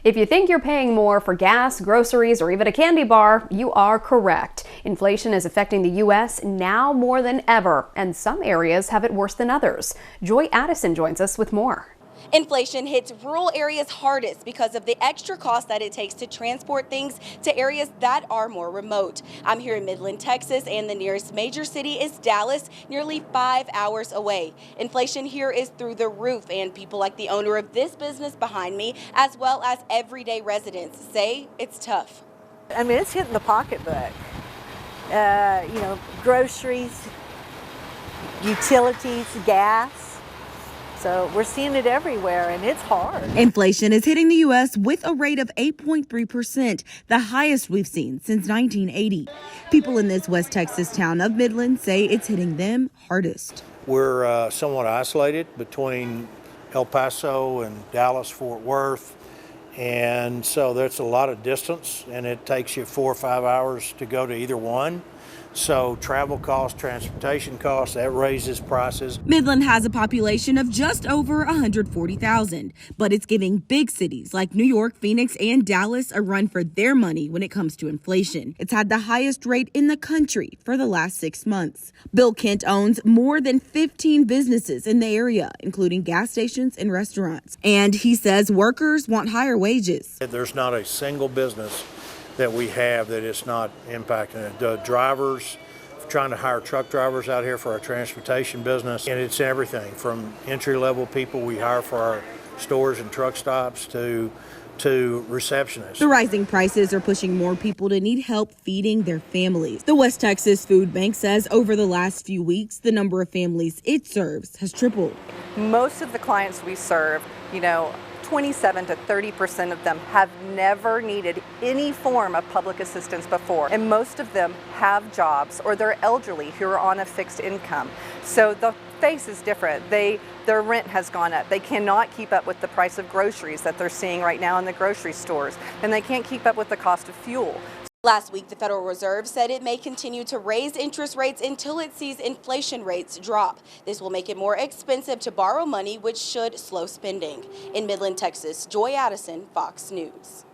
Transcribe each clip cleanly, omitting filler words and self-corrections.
If you think you're paying more for gas, groceries, or even a candy bar, you are correct. Inflation is affecting the U.S. now more than ever, and some areas have it worse than others. Joy Addison joins us with more. Inflation hits rural areas hardest because of the extra cost that it takes to transport things to areas that are more remote. I'm here in Midland, Texas, and the nearest major city is Dallas, nearly 5 hours away. Inflation here is through the roof, and people like the owner of this business behind me, as well as everyday residents, say it's tough. I mean, it's hitting the pocketbook. Groceries, utilities, gas. So we're seeing it everywhere, and it's hard. Inflation is hitting the U.S. with a rate of 8.3%, the highest we've seen since 1980. People in this West Texas town of Midland say it's hitting them hardest. We're somewhat isolated between El Paso and Dallas, Fort Worth, and so there's a lot of distance, and it takes you 4 or 5 hours to go to either one. So travel costs, transportation costs, that raises prices. Midland has a population of just over 140,000, but it's giving big cities like New York, Phoenix, and Dallas a run for their money when it comes to inflation. It's had the highest rate in the country for the last 6 months. Bill Kent owns more than 15 businesses in the area, including gas stations and restaurants. And he says workers want higher wages. There's not a single business that we have that it's not impacting it. The drivers, trying to hire truck drivers out here for our transportation business, and it's everything from entry-level people we hire for our stores and truck stops to receptionists. The rising prices are pushing more people to need help feeding their families. The West Texas Food Bank says over the last few weeks, the number of families it serves has tripled. Most of the clients we serve, 27 to 30% of them have never needed any form of public assistance before. And most of them have jobs or they're elderly who are on a fixed income. So the face is different. Their rent has gone up. They cannot keep up with the price of groceries that they're seeing right now in the grocery stores. And they can't keep up with the cost of fuel. Last week, the Federal Reserve said it may continue to raise interest rates until it sees inflation rates drop. This will make it more expensive to borrow money, which should slow spending. In Midland, Texas, Joy Addison, Fox News.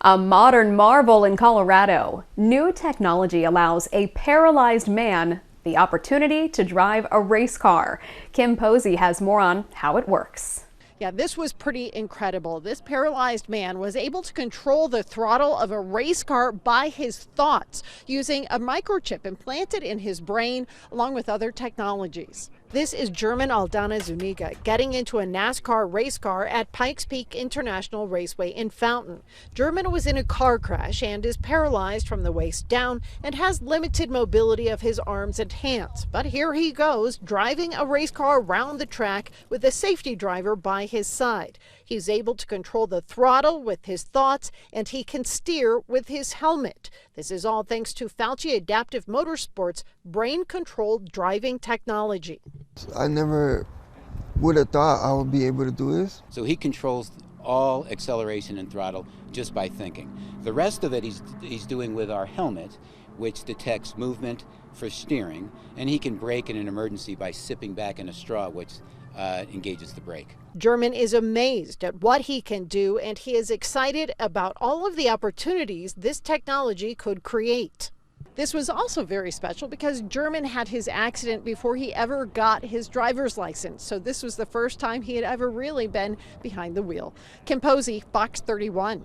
A modern marvel in Colorado. New technology allows a paralyzed man the opportunity to drive a race car. Kim Posey has more on how it works. Yeah, this was pretty incredible. This paralyzed man was able to control the throttle of a race car by his thoughts using a microchip implanted in his brain along with other technologies. This is German Aldana Zuniga getting into a NASCAR race car at Pikes Peak International Raceway in Fountain. German was in a car crash and is paralyzed from the waist down and has limited mobility of his arms and hands. But here he goes, driving a race car around the track with a safety driver by his side. He's able to control the throttle with his thoughts, and he can steer with his helmet. This is all thanks to Fauci Adaptive Motorsports' brain-controlled driving technology. I never would have thought I would be able to do this. So he controls all acceleration and throttle just by thinking. The rest of it he's doing with our helmet, which detects movement for steering, and he can brake in an emergency by sipping back in a straw, which engages the brake. German is amazed at what he can do, and he is excited about all of the opportunities this technology could create. This was also very special because German had his accident before he ever got his driver's license. So this was the first time he had ever really been behind the wheel. Kim Posey, Fox 31.